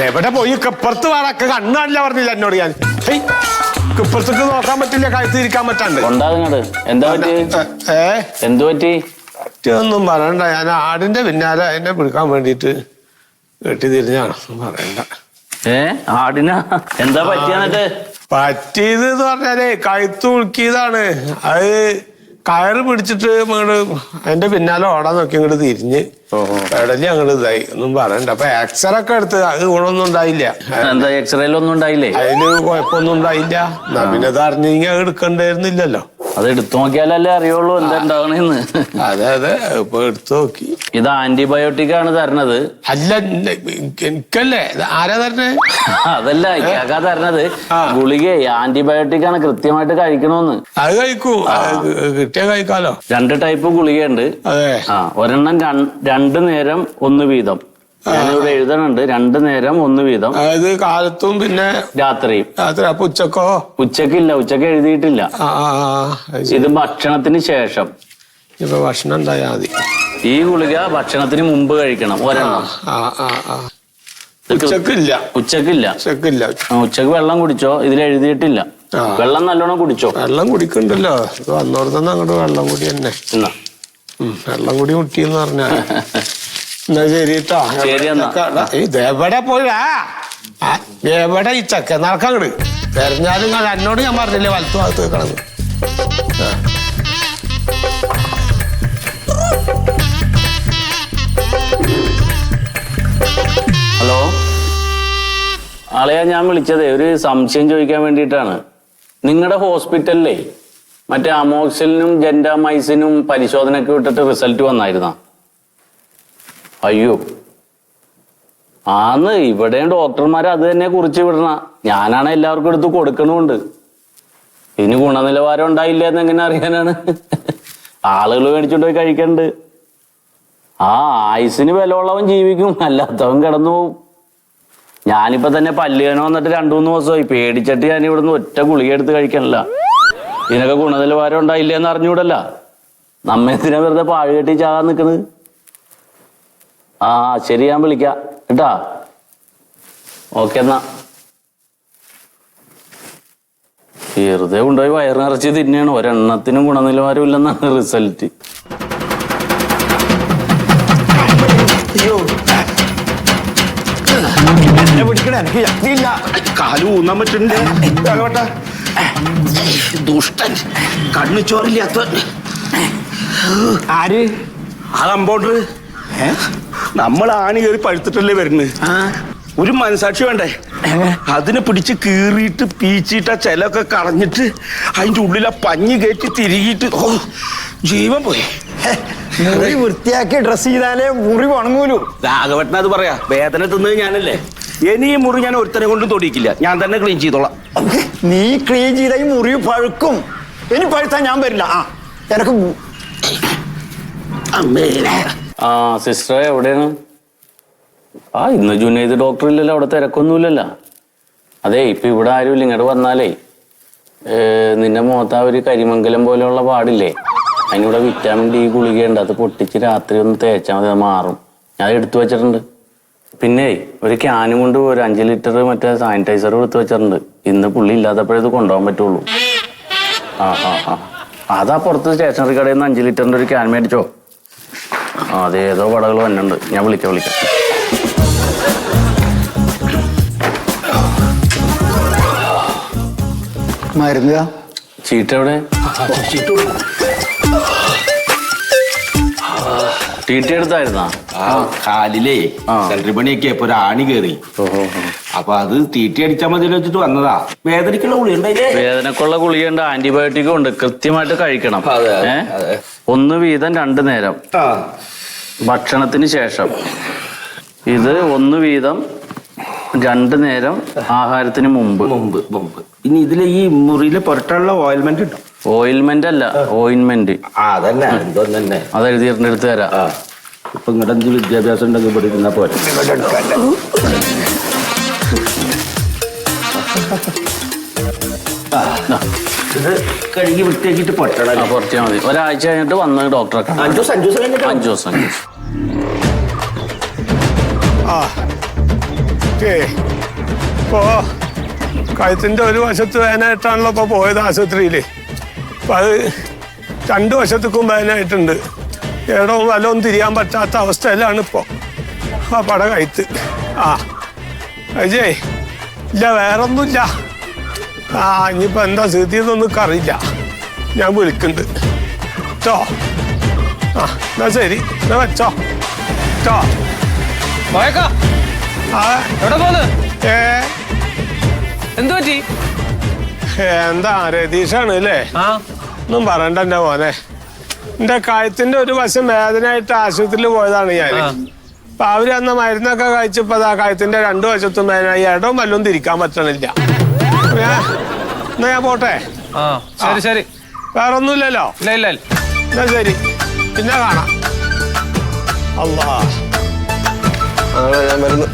എവിടെ പോയി ഇപ്പുറത്ത് വേണൊക്കെ കണ്ണാണില്ല പറഞ്ഞില്ല എന്നോട് ഞാൻ ഇപ്പുറത്തേക്ക് നോക്കാൻ പറ്റില്ല കഴുത്തിരിക്കാൻ പറ്റാണ്ട് ഒന്നും പറയണ്ട ഞാൻ ആടിന്റെ പിന്നാലെ അതിനെ പിടിക്കാൻ വേണ്ടിട്ട് കെട്ടി തിരിഞ്ഞാണ് പറയണ്ട. ആടിനാ എന്താ പറ്റിയാന്നിട്ട്? പറ്റിയത് എന്ന് പറഞ്ഞാലേ കഴുത്ത് ഉളുക്കിയതാണ്. അത് കയറ് പിടിച്ചിട്ട് അങ്ങോട്ട് അതിന്റെ പിന്നാലെ ഓടാൻ നോക്കി ഇങ്ങോട്ട് തിരിഞ്ഞ് പെടലി അങ്ങോട്ട് ഇതായി. ഒന്നും പറയണ്ട. അപ്പൊ എക്സ്റേ ഒക്കെ എടുത്ത് അത് ഗുണമൊന്നും ഉണ്ടായില്ല. എന്താ എക്സ്റേയിലൊന്നും ഉണ്ടായില്ലേ? അതിന് കുഴപ്പമൊന്നും ഉണ്ടായില്ല. എന്നാ പിന്നെ അത് അറിഞ്ഞെങ്കിൽ അത് എടുക്കണ്ടായിരുന്നില്ലല്ലോ. അത് എടുത്തു നോക്കിയാലല്ലേ അറിയുള്ളൂ എന്താ ഉണ്ടാവണെന്ന്. അതെ അതെ ഇപ്പൊ എടുത്തു നോക്കി. ഇത് ആന്റിബയോട്ടിക് ആണ് തരണത്. അല്ല എനിക്കല്ലേ ആരാ തരണേ? അതല്ല കേക്കാ തരണത് ഗുളിക ആന്റിബയോട്ടിക് ആണ് കൃത്യമായിട്ട് കഴിക്കണോന്ന്. അത് കഴിക്കൂ, കിട്ടിയ കഴിക്കാലോ. 2 ടൈപ്പ് ഗുളികയുണ്ട്. ഒരെണ്ണം 2 നേരം 1 വീതം. ഞാനിവിടെ എഴുതണുണ്ട് 2 നേരം 1 വീതം. അതായത് കാലത്തും പിന്നെ രാത്രിയും. അപ്പൊ ഉച്ചക്കോ? ഉച്ചക്കില്ല, ഉച്ചക്ക് എഴുതിയിട്ടില്ല. ഇത് ഭക്ഷണത്തിന് ശേഷം. ഇപ്പൊ ഭക്ഷണം ഉണ്ടായാ മതി. ഈ ഗുളിക ഭക്ഷണത്തിന് മുമ്പ് കഴിക്കണം ഒരെണ്ണം. ഉച്ചക്കില്ല. ഉച്ചക്ക് വെള്ളം കുടിച്ചോ? ഇതിൽ എഴുതിയിട്ടില്ല. വെള്ളം നല്ലോണം കുടിച്ചോ? വെള്ളം കുടിക്കണ്ടല്ലോ. വന്നോടത്തന്നെ അങ്ങോട്ട് വെള്ളം കൂടി തന്നെ. വെള്ളം കൂടി മുട്ടിയെന്ന് പറഞ്ഞാ എന്നാ ശരിട്ടാ. ഇതെവിടെ പോയാ എവിടെ ഈ ചക്ക നടക്കങ്ങട് തെരഞ്ഞാലും എന്നോട് ഞാൻ പറഞ്ഞില്ലേ വലത്തു ഭാഗത്ത് കിടന്ന്. ഹലോ ആളെയാ ഞാൻ വിളിച്ചതേ ഒരു സംശയം ചോദിക്കാൻ വേണ്ടിയിട്ടാണ്. നിങ്ങളുടെ ഹോസ്പിറ്റലിലെ മറ്റേ അമോക്സിലിനും ജെൻഡാമൈസിനും പരിശോധനയ്ക്ക് വിട്ടിട്ട് റിസൾട്ട് വന്നായിരുന്നാ? അയ്യോ ആന്ന് ഇവിടെയും ഡോക്ടർമാർ അത് തന്നെ കുറിച്ച് വിടണ. ഞാനാണ് എല്ലാവർക്കും എടുത്ത് കൊടുക്കണമുണ്ട്. ഇതിന് ഗുണനിലവാരം ഉണ്ടായില്ല എന്ന് എങ്ങനെ അറിയാനാണ്? ആളുകൾ മേടിച്ചോണ്ട് പോയി കഴിക്കണ്ട്. ആയുസിന് വിലയുള്ളവൻ ജീവിക്കും, അല്ലാത്തവൻ കിടന്നു പോവും. ഞാനിപ്പോ തന്നെ പല്ലുവേന വന്നിട്ട് 2-3 ദിവസമായി പേടിച്ചിട്ട് ഞാൻ ഇവിടുന്ന് ഒറ്റ ഗുളിക എടുത്ത് കഴിക്കണില്ല. ഇതിനൊക്കെ ഗുണനിലവാരം ഉണ്ടായില്ല എന്ന് അറിഞ്ഞൂടല്ല. നമ്മെന്തിനാ വെറുതെ പാഴുകെട്ടി ചാകാൻ നിൽക്കുന്നത്? ശരി, ഞാൻ വിളിക്കാം കേട്ടാ. ഓക്കെ എന്നാ. വെറുതെ കൊണ്ടുപോയി വയറ് നിറച്ച് തിന്നെയാണ്. ഒരെണ്ണത്തിനും ഗുണനിലവാരം ഇല്ലെന്നാണ് റിസൾട്ട്. ദുഷ്ടൻ കണ്ണു ചോറില്ലാത്ത ആര്? ആ കമ്പൗണ്ടർ. നമ്മൾ ആണി കയറി പഴുത്തിട്ടല്ലേ വരുന്നത്. ഒരു മനസാക്ഷി വേണ്ടേ? അതിനെ പിടിച്ച് കീറിയിട്ട് പീച്ചിട്ട ചിലൊക്കെ കളഞ്ഞിട്ട് അതിൻ്റെ ഉള്ളിൽ ആ പഞ്ഞി കയറ്റി തിരികിട്ട് ജീവൻ പോയി. മുറി വൃത്തിയാക്കി ഡ്രസ് ചെയ്താലേ മുറി ഉണങ്ങൂലൂ. രാഘവട്ടന അത് പറയാ. വേദന തിന്നത് ഞാനല്ലേ. ഇനി ഈ മുറി ഞാൻ ഒരുത്തനെ കൊണ്ട് തൊടിയിക്കില്ല. ഞാൻ തന്നെ ക്ലീൻ ചെയ്തോളാം. നീ ക്ലീൻ ചെയ്ത ഈ മുറി പഴുക്കും. ഇനി പഴുത്താൻ ഞാൻ വരില്ല. എനക്ക് സിസ്റ്ററെ എവിടെയാണ്? ഇന്ന് ജുനൈദ് ഡോക്ടർ ഇല്ലല്ലോ, അവിടെ തിരക്കൊന്നുമില്ലല്ലോ. അതെ ഇപ്പൊ ഇവിടെ ആരുമില്ല. ഇങ്ങോട്ട് വന്നാലേ നിന്റെ മുഖത്ത് ഒരു കരിമംഗലം പോലെയുള്ള പാടില്ലേ, അതിനൂടെ വിറ്റാമിൻ ഡി ഗുളികയുണ്ട്. അത് പൊട്ടിച്ച് രാത്രി ഒന്ന് തേച്ചാൽ മതി, അത് മാറും. ഞാൻ എടുത്തു വെച്ചിട്ടുണ്ട്. പിന്നെ ഒരു ക്യാനും കൊണ്ട് ഒരു 5 ലിറ്റർ മറ്റേ സാനിറ്റൈസർ എടുത്തു വെച്ചിട്ടുണ്ട്. ഇന്ന് പുള്ളി ഇല്ലാത്തപ്പോഴേ ഇത് കൊണ്ടുപോകാൻ പറ്റുള്ളൂ. അതാ പുറത്ത് സ്റ്റേഷനറി കടയിൽ നിന്ന് 5 ലിറ്ററിന്റെ ഒരു ക്യാൻ മേടിച്ചോ. അതേതോ പടകൾ വന്നുണ്ട്. ഞാൻ വിളിക്കാം. മരുന്ന് ചീട്ട് എവിടെ? ടീറ്റി എടുത്തായിരുന്നാ? കാലിലേ സെൻട്രി പണിയൊക്കെ ഇപ്പൊ ഒരു ആണി കയറി. അപ്പൊ അത് തീറ്റി അടിച്ചാൽ മതി വെച്ചിട്ട് വന്നതാ. വേദനക്കുള്ള ഗുളിയുണ്ടായില്ലേ? വേദനക്കുള്ള ഗുളിയുണ്ട്, ആന്റിബയോട്ടിക്കും ഉണ്ട്. കൃത്യമായിട്ട് കഴിക്കണം. 1 വീതം 2 നേരം ഭക്ഷണത്തിന് ശേഷം. ഇത് 1 വീതം 2 നേരം ആഹാരത്തിന് മുമ്പ്. ഇനി ഇതില് ഈ മുറിയിലെ പുറത്തുള്ള ഓയിൽമെന്റ് ഉണ്ടോ? ഓയിൽമെന്റ് അല്ല, ഓയിൻമെന്റ്. അതന്നെ എന്തോ തന്നെ. അത് എഴുതിയിട്ട് എടുത്ത് തരാം. ഇപ്പൊ ഇങ്ങോട്ട് എന്ത് വിദ്യാഭ്യാസം ഉണ്ടെങ്കിൽ ഇവിടെ ഇരുന്നാ പോരെ. ഇത് കഴുകി വൃത്തിയാക്കിയിട്ട് പൊട്ടണം. പുറത്തിയാൽ മതി. ഒരാഴ്ച കഴിഞ്ഞിട്ട് വന്ന് ഡോക്ടറെ കാണാം. 5 ദിവസം 5 ദിവസം കഴിഞ്ഞിട്ട് 5 ദിവസം. ആ ഇപ്പോ കഴുത്തിന്റെ ഒരു വശത്ത് വേദനയായിട്ടാണല്ലോ ഇപ്പൊ പോയത് ആശുപത്രിയില്. അപ്പൊ അത് 2 വശത്തേക്കും വേദനയായിട്ടുണ്ട്. ഇടവും വല്ലതും തിരിയാൻ പറ്റാത്ത അവസ്ഥയിലാണ് ഇപ്പോ ആ പട കഴുത്ത്. ആ അജയ് ഇല്ല വേറൊന്നുമില്ല. ആ ഇനിയിപ്പോ എന്താ സ്ഥിതി എന്നൊന്നും അറിയില്ല. ഞാൻ വിളിക്കുന്നുണ്ട് കേട്ടോ. ആ എന്നാ ശരി, എന്നാ വെച്ചോ കേട്ടോ. എവിടെ പോന്ന്? എന്തു പറ്റി? എന്താ രതീഷാണ് അല്ലേ? ഒന്നും പറയണ്ട എന്റെ മോനെ. എന്റെ കഴുത്തിന്റെ ഒരു വശം വേദനയായിട്ട് ആശുപത്രിയിൽ പോയതാണ് ഞാൻ. അപ്പൊ അവര് അന്ന് മരുന്നൊക്കെ കഴിച്ചപ്പോ കഴുത്തിന്റെ 2 വശത്തും വേദനയായി. ഇടവും വല്ലതും തിരിക്കാൻ പറ്റണില്ല. എന്നാ ഞാൻ പോട്ടെ. ശരി ശരി. വേറെ ഒന്നുമില്ലല്ലോ? ഇല്ല ഇല്ല. എന്നാ ശരി, പിന്നെ കാണാം. അല്ലാ ഞാൻ വരുന്നു.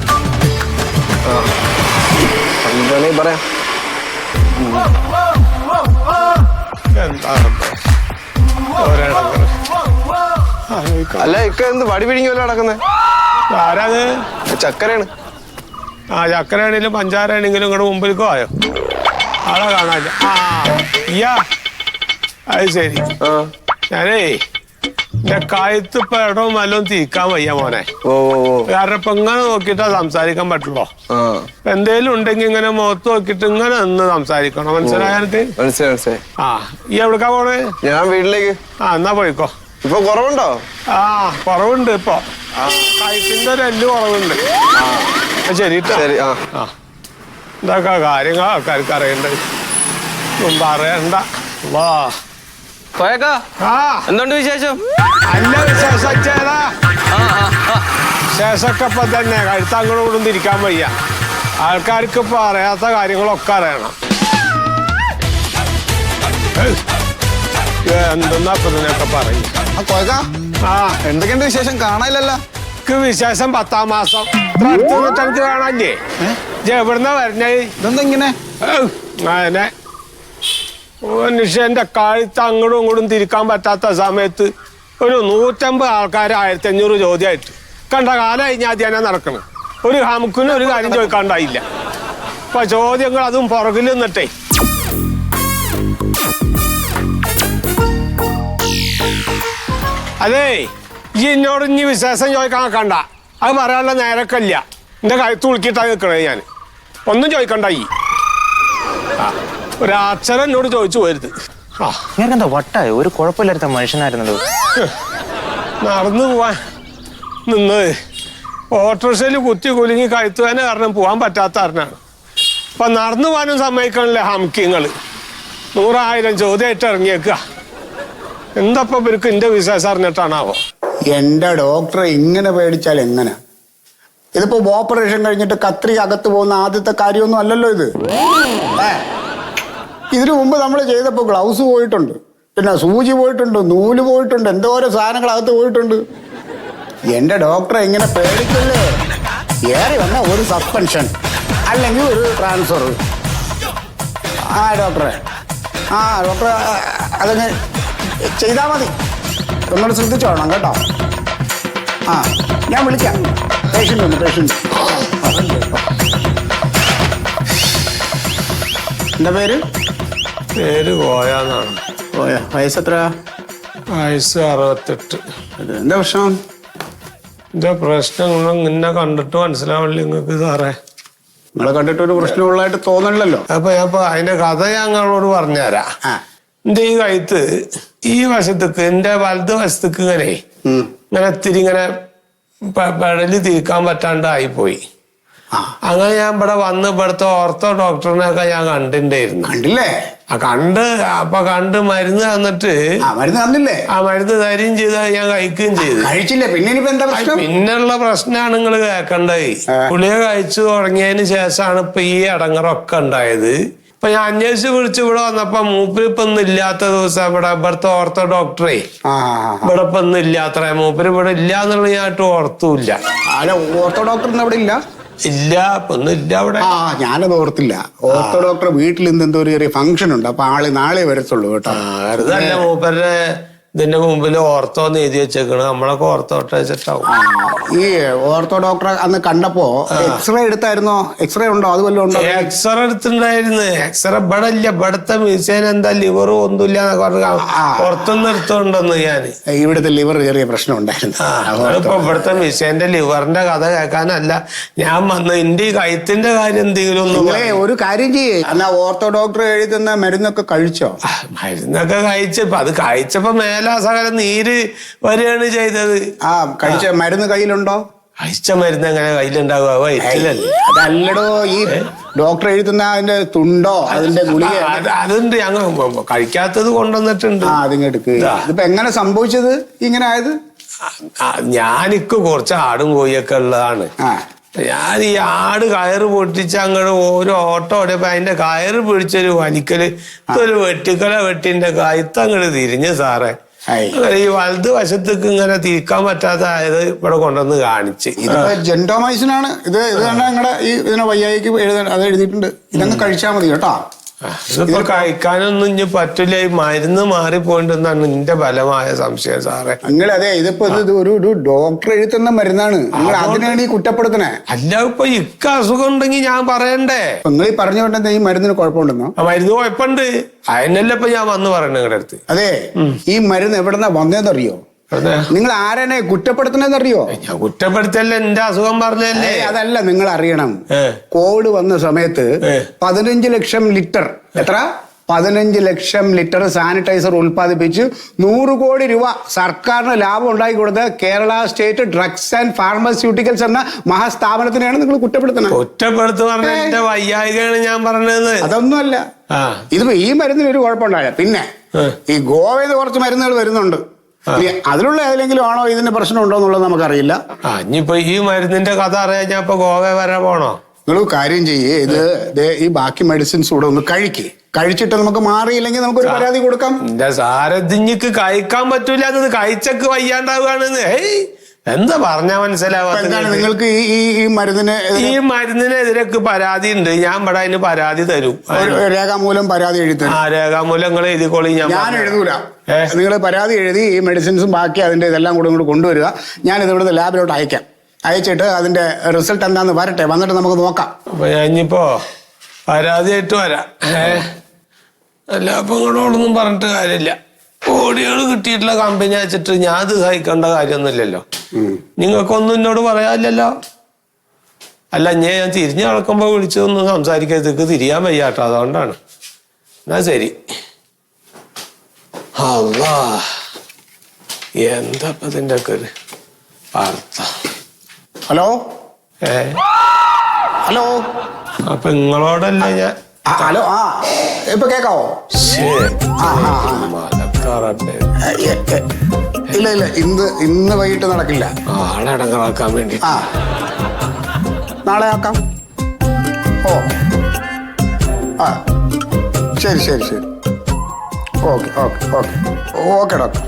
പറയാം. അല്ല ഇക്ക എന്ത് വടി പിടിങ്ങി വല്ല നടക്കുന്നത്? ആരാത്? ചക്കരയാണ്. ആ ചക്കരയാണെങ്കിലും പഞ്ചാരയാണെങ്കിലും ഇങ്ങോട്ട് മുമ്പിലേക്ക് പോയോ? ആളെ കാണാനില്ല. ആ ഇയ്യാ അത് ശരി. ഞാനേ എന്റെ കഴുത്ത് ഇപ്പൊ ഇടവും വല്ലതും തിരിക്കാൻ വയ്യ മോനെ. കാരണം ഇപ്പൊ ഇങ്ങനെ നോക്കിയിട്ടാ സംസാരിക്കാൻ പറ്റുള്ളൂ. എന്തേലും ഉണ്ടെങ്കിൽ ഇങ്ങനെ മുഖത്ത് നോക്കിയിട്ട് ഇങ്ങനെ നിന്ന് സംസാരിക്കണം. മനസ്സിലായാലത്ത്? മനസ്സിലായി. ആ ഈ എവിടേക്കാ പോണേ? ഞാൻ വീട്ടിലേക്ക്. ആ എന്നാ പോയിക്കോ. ഇപ്പൊ കുറവുണ്ടോ? ആ കുറവുണ്ട്. ഇപ്പൊ കഴുത്തിന്റെ ഒരു എല്ല് കുറവുണ്ട്. ശരി ശരി. ആ ഇതൊക്കെ കാര്യങ്ങൾ ആൾക്കാർക്ക് അറിയണ്ടത്. ഒന്നും പറയണ്ട. വാ എന്തുണ്ട് വിശേഷം? നല്ല വിശേഷം ചേരാ. വിശേഷമൊക്കെ ഇപ്പൊ തന്നെ കഴുത്തങ്ങോട്ടും തിരിക്കാൻ വയ്യ. ആൾക്കാർക്ക് ഇപ്പൊ അറിയാത്ത കാര്യങ്ങളൊക്കെ അറിയണം. എന്തെന്നാ ഇപ്പൊ ഇതിനൊക്കെ പറയും. ആ എന്തൊക്കെയുണ്ട് വിശേഷം? കാണാനില്ലല്ലോ. വിശേഷം 10ാം മാസം എനിക്ക് കാണാല്ലേ? എവിടുന്ന വരണേ? ഇതെന്താ ഇങ്ങനെ? അങ്ങനെ മനുഷ്യന്റെ കഴുത്ത് അങ്ങോട്ടും ഇങ്ങോട്ടും തിരിക്കാൻ പറ്റാത്ത സമയത്ത് ഒരു 150 ആൾക്കാർ 1500 ചോദ്യമായിട്ട് കണ്ട കാലമായി ഞാൻ ധ്യാനം നടക്കണം. ഒരു ഹമുക്കിനും ഒരു കാര്യം ചോദിക്കാണ്ടായില്ല. ഇപ്പൊ ചോദ്യങ്ങൾ അതും പുറകിൽ നിന്നിട്ടേ. അതേ ഈ എന്നോട് ഇനി വിശേഷം ചോദിക്കാൻ കണ്ട അത് പറയാനുള്ള നേരക്കല്ല. എന്റെ കഴുത്ത് ഉളുക്കിയിട്ടാ നിൽക്കണേ. ഞാൻ ഒന്നും ചോദിക്കണ്ടായി. ഒരക്ഷരം എന്നോട് ചോദിച്ചു പോരുത്. എന്താ വട്ടായോ? ഒരു കുഴപ്പമില്ലാത്ത മനുഷ്യനായിരുന്നല്ലോ. നടന്നു പോവാൻ നിന്ന് ഓട്ടോറിക്ഷയിൽ കുത്തി കുലുങ്ങി കഴുത്തുവേന കാരണം പോവാൻ പറ്റാത്ത കാരണമാണ്. അപ്പൊ നടന്നു പോകാനും സമ്മതിക്കണല്ലേ ഹംകിങ്ങള്. 100,000 ചോദ്യമായിട്ട് ഇറങ്ങിയേക്കുക. എന്തപ്പോ ഇവർക്ക് എന്റെ വിശേഷം അറിഞ്ഞിട്ടാണാവോ? എന്റെ ഡോക്ടറെ ഇങ്ങനെ പേടിച്ചാൽ എങ്ങനെ? ഇതിപ്പോ ഓപ്പറേഷൻ കഴിഞ്ഞിട്ട് കത്രി അകത്ത് പോകുന്ന ആദ്യത്തെ കാര്യമൊന്നും അല്ലല്ലോ ഇത്. ഇതിനു മുമ്പ് നമ്മൾ ചെയ്തപ്പോൾ ഗ്ലൗസ് പോയിട്ടുണ്ട്, പിന്നെ സൂചി പോയിട്ടുണ്ട്, നൂല് പോയിട്ടുണ്ട്, എന്തോരം സാധനങ്ങൾ അകത്ത് പോയിട്ടുണ്ട്. എന്റെ ഡോക്ടറെ ഇങ്ങനെ പേടിക്കല്ലേ. ഏറി വന്ന ഒരു സസ്പെൻഷൻ അല്ലെങ്കിൽ ഒരു ട്രാൻസ്ഫർ. ഡോക്ടറെ അതങ്ങ് ചെയ്താൽ മതി. ഒന്നുകൂടെ ശ്രദ്ധിച്ചോളണം കേട്ടോ. ഞാൻ വിളിക്കാം. പേഷ്യൻ്റ് ഉണ്ട്, പേഷ്യൻ്റ്. എന്താ പേര്? പേര് പോയാന്നാണ്. പോയാ? വയസ്സെത്ര? വയസ്സ് 68. എന്താ പ്രശ്നം? എന്റെ പ്രശ്നങ്ങളും നിന്നെ കണ്ടിട്ട് മനസ്സിലാവില്ല നിങ്ങൾക്ക് സാറേ. നിങ്ങളെ കണ്ടിട്ട് ഒരു പ്രശ്നമുള്ളതായിട്ട് തോന്നണില്ലല്ലോ. അപ്പൊ അതിന്റെ കഥ ഞങ്ങളോട് പറഞ്ഞുതരാം. എന്റെ ഈ കഴുത്ത് ഈ വശത്തേക്ക് എന്റെ വലത് വശത്തേക്ക് ഇങ്ങനെ ഇത്തിരി ഇങ്ങനെ പെടല് തിരിക്കാൻ പറ്റാണ്ടായിപ്പോയി. അങ്ങനെ ഞാൻ ഇവിടെ വന്ന് ഇവിടുത്തെ ഓർത്തോ ഡോക്ടറിനെയൊക്കെ ഞാൻ കണ്ടിട്ടുണ്ടായിരുന്നു. കണ്ടില്ലേ? കണ്ട് മരുന്ന് തന്നിട്ട് മരുന്ന് തന്നില്ലേ? മരുന്ന് തരികയും ചെയ്ത് ഞാൻ കഴിക്കുകയും ചെയ്തു. കഴിച്ചില്ലേ? പിന്നെ എന്താ പ്രശ്നം? പിന്നെയുള്ള പ്രശ്നമാണ് നിങ്ങൾ കേൾക്കണ്ടായി. ഗുളിക കഴിച്ചു തുടങ്ങിയതിന് ശേഷമാണ് ഇപ്പൊ ഈ അടങ്ങറൊക്കെ ഉണ്ടായത്. ഇപ്പൊ ഞാൻ അന്വേഷിച്ച് വിളിച്ച് ഇവിടെ വന്നപ്പോ മൂപ്പര് ഇപ്പൊ ഒന്നും ഇല്ലാത്ത ദിവസം ഇവിടുത്തെ ഓർത്തോ ഡോക്ടറെ ഇവിടെ ഇപ്പൊ ഒന്നും ഇല്ലാത്ര. മൂപ്പര് ഇവിടെ ഇല്ല എന്നുള്ളത് ഞാനിട്ട് ഓർത്തുമില്ല. ഓർത്തോ ഡോക്ടർ ഇവിടെ ഇല്ല. ഇല്ല ഇപ്പൊ ഒന്നും ഇല്ല അവിടെ. ആ ഞാനത് ഓർത്തില്ല. ഓർത്തോ ഡോക്ടർ വീട്ടിൽ ഇന്ന് എന്തോ ഒരു ചെറിയ ഫംഗ്ഷൻ ഉണ്ട്. അപ്പൊ ആള് നാളെ വരത്തുള്ളൂ കേട്ടോ. വെറുതെ മൂപ്പരുടെ ഇതിന്റെ മുമ്പിൽ ഓർത്തോന്ന് എഴുതി വെച്ചേക്കണ്. നമ്മളൊക്കെ ഓർത്തോട്ടെ വെച്ചിട്ടാവും. ഈ ഓർത്തോ ഡോക്ടറെ അന്ന് കണ്ടപ്പോ എക്സ്റേ എടുത്തായിരുന്നോ? എക്സ്റേ ഉണ്ടോ? അത് വല്ലതും ഉണ്ടോ? എക്സ്റേ എടുത്തിട്ടുണ്ടായിരുന്നു. എക്സ്റേ ഇവിടെ ഇല്ല. ഇവിടുത്തെ മ്യൂസിയം എന്താ ലിവറും ഒന്നുമില്ല എന്നൊക്കെ പറഞ്ഞു പുറത്തുനിന്ന് എടുത്തോണ്ടെന്ന് ഞാന്. ഇവിടുത്തെ ലിവർ ചെറിയ പ്രശ്നം ഉണ്ടായിരുന്നു. ഇപ്പൊ ഇവിടുത്തെ മ്യൂസിയന്റെ ലിവറിന്റെ കഥ കേൾക്കാനല്ല ഞാൻ വന്നത്. എന്റെ ഈ കഴുത്തിന്റെ കാര്യം എന്തെങ്കിലും ഒന്ന് ഒരു കാര്യം ചെയ്യേ. എന്നാ ഓർത്തോ ഡോക്ടർ എഴുതി തന്ന മരുന്നൊക്കെ കഴിച്ചോ? മരുന്നൊക്കെ കഴിച്ചപ്പോ അത് കഴിച്ചപ്പോ മേലാസകലം നീര് വരികയാണ് ചെയ്തത്. ആ കഴിച്ച മരുന്ന് കയ്യിലുണ്ടോ? കഴിച്ച മരുന്ന് എങ്ങനെ കയ്യിലുണ്ടാവുക? വയറ്റിലല്ലേ. അതല്ലടോ ഈ ഡോക്ടർ എഴുതുന്ന അതിന്റെ തുണ്ടോ അതിന്റെ ഗുളിക? അതുണ്ട്. ഞങ്ങൾ കഴിക്കാത്തത് കൊണ്ടുവന്നിട്ടുണ്ട്. അതിങ്ങെടുക്ക്. ഇതിപ്പോ എങ്ങനെ സംഭവിച്ചത് ഇങ്ങനെ ആയത്? ഞാനിക്ക് കുറച്ച് ആടും കോഴിയൊക്കെ ഉള്ളതാണ്. ഞാൻ ഈ ആട് കയറ് പൊട്ടിച്ച് അങ്ങോട്ട് ഓരോ ഓട്ടോ ഓടിയപ്പോ അതിന്റെ കയറ് പിടിച്ചൊരു വലിക്കല് ഒരു വെട്ടിന്റെ കയത്ത് അങ്ങോട്ട് തിരിഞ്ഞ് സാറേ. ഈ വലത് വശത്തേക്ക് ഇങ്ങനെ തിരിക്കാൻ പറ്റാത്തത് ഇവിടെ കൊണ്ടുവന്ന് കാണിച്ച്. ഇതിപ്പോ ജെന്റോമൈസിനാണ്. ഇത് കണ്ടാ നിങ്ങളുടെ ഈ ഇതിനെ വയ്യായിക്ക് അത് എഴുതിയിട്ടുണ്ട്. ഇതങ്ങ് കഴിച്ചാൽ മതി കേട്ടോ. ഇതിപ്പോ കഴിക്കാനൊന്നും ഇനി പറ്റില്ല. ഈ മരുന്ന് മാറിപ്പോയിണ്ടെന്നാണ് എന്റെ ബലമായ സംശയം സാറേ. നിങ്ങൾ അതെ ഇതിപ്പോ ഇത് ഒരു ഡോക്ടർ എഴുതുന്ന മരുന്നാണ്. നിങ്ങൾ അതിനാണ് ഈ കുറ്റപ്പെടുത്തണേ. അല്ല ഇപ്പൊ ഇക്ക അസുഖം ഉണ്ടെങ്കിൽ ഞാൻ പറയണ്ടേ? നിങ്ങൾ ഈ പറഞ്ഞുകൊണ്ടെന്താ ഈ മരുന്നിന് കുഴപ്പമുണ്ടെന്നോ? മരുന്ന് കുഴപ്പമുണ്ട്. അതിനല്ലേ ഇപ്പൊ ഞാൻ വന്ന് പറയണ നിങ്ങളുടെ അടുത്ത്. അതെ ഈ മരുന്ന് എവിടെന്നാ വന്നതെന്നറിയോ? നിങ്ങൾ ആരെന്നെ കുറ്റപ്പെടുത്തണെന്നറിയോ? ഞാൻ കുറ്റപ്പെടുത്തല്ല, എന്റെ അസുഖം പറഞ്ഞല്ലേ. അതല്ല, നിങ്ങൾ അറിയണം. കോവിഡ് വന്ന സമയത്ത് 15 ലക്ഷം ലിറ്റർ എത്ര 15 ലക്ഷം ലിറ്റർ സാനിറ്റൈസർ ഉൽപ്പാദിപ്പിച്ച് 100 കോടി രൂപ സർക്കാരിന് ലാഭം ഉണ്ടാക്കി കൊടുത്ത Kerala state drugs and pharmaceuticals എന്ന മഹാസ്ഥാപനത്തിനെയാണ് നിങ്ങൾ കുറ്റപ്പെടുത്തുന്നത്. കുറ്റപ്പെടുത്തുന്ന എന്റെ വയ്യായികയാണ് ഞാൻ പറഞ്ഞത്. അതൊന്നുമല്ല. ഇതിപ്പോ ഈ മരുന്നിന് ഒരു കുഴപ്പമുണ്ടായ. പിന്നെ ഈ ഗോവയിൽ നിന്ന് കുറച്ച് മരുന്നുകൾ വരുന്നുണ്ട്. അതിലുള്ള ഏതെങ്കിലും ആണോ ഇതിന്റെ പ്രശ്നം ഉണ്ടോ എന്നുള്ളത് നമുക്കറിയില്ല. ഇനിയിപ്പോ ഈ മരുന്നിന്റെ കഥ അറിയാൻ ഞാൻ ഇപ്പൊ ഗോവ വരെ പോണോ? നിങ്ങൾ കാര്യം ചെയ്യേ, ഇത് ഈ ബാക്കി മെഡിസിൻസ് കൂടെ ഒന്ന് കഴിച്ചിട്ട് നമുക്ക് മാറിയില്ലെങ്കിൽ നമുക്കൊരു പരാതി കൊടുക്കാം. എന്റെ സാരഥിക്ക് കഴിക്കാൻ പറ്റൂല. അത് കഴിച്ചക്ക് വയ്യാണ്ടാവുകയാണെന്ന് എന്താ പറഞ്ഞാ മനസ്സിലാവാത്ത? നിങ്ങൾക്ക് ഈ മരുന്നിനെതിരക്ക് പരാതി ഉണ്ട്. ഞാൻ ഇവിടെ അതിന് പരാതി തരും. രേഖാമൂലം പരാതി എഴുതി. രേഖാമൂലം നിങ്ങൾ എഴുതിക്കോളി. ഞാൻ എഴുതൂല. നിങ്ങൾ പരാതി എഴുതി ഈ മെഡിസിൻസും ബാക്കി അതിന്റെ ഇതെല്ലാം കൂടെ ഇങ്ങോട്ട് കൊണ്ടുവരിക. ഞാനിത് ഇവിടുത്തെ ലാബിലോട്ട് അയച്ചിട്ട് അതിന്റെ റിസൾട്ട് എന്താന്ന് വരട്ടെ, വന്നിട്ട് നമുക്ക് നോക്കാം. അപ്പൊ ഞാൻ ഇനിയിപ്പോ പരാതിയായിട്ട് വരാം. അല്ല അപ്പൊ ഇങ്ങോട്ടൊന്നും പറഞ്ഞിട്ട് കാര്യമില്ല. കോടികൾ കിട്ടിയിട്ടുള്ള കമ്പനി അയച്ചിട്ട് ഞാൻ അത് സഹിക്കേണ്ട കാര്യമൊന്നുമില്ലല്ലോ. നിങ്ങൾക്കൊന്നും എന്നോട് പറയാനില്ലല്ലോ. അല്ല ഞാൻ തിരിഞ്ഞു നടക്കുമ്പോ വിളിച്ചൊന്നും സംസാരിക്കത്തേക്ക് തിരിയാൻ വയ്യാട്ടോ. അതുകൊണ്ടാണ്. എന്നാ ശരി. അല്ലാ എന്താ ഇതിന്റെ ഒക്കെ ഒരു അർത്ഥം? Hello hello. അപ്പൊ നിങ്ങളോടല്ലേ ഞാൻ. ഹലോ. ഇപ്പൊ കേക്കാവോ? ഇല്ല ഇന്ന് വൈകിട്ട് നടക്കില്ല. ആളടങ്ങാക്കാൻ വേണ്ടി നാളെ ആക്കാം. ഓ ശരി ഓക്കെ ഡോക്ടർ.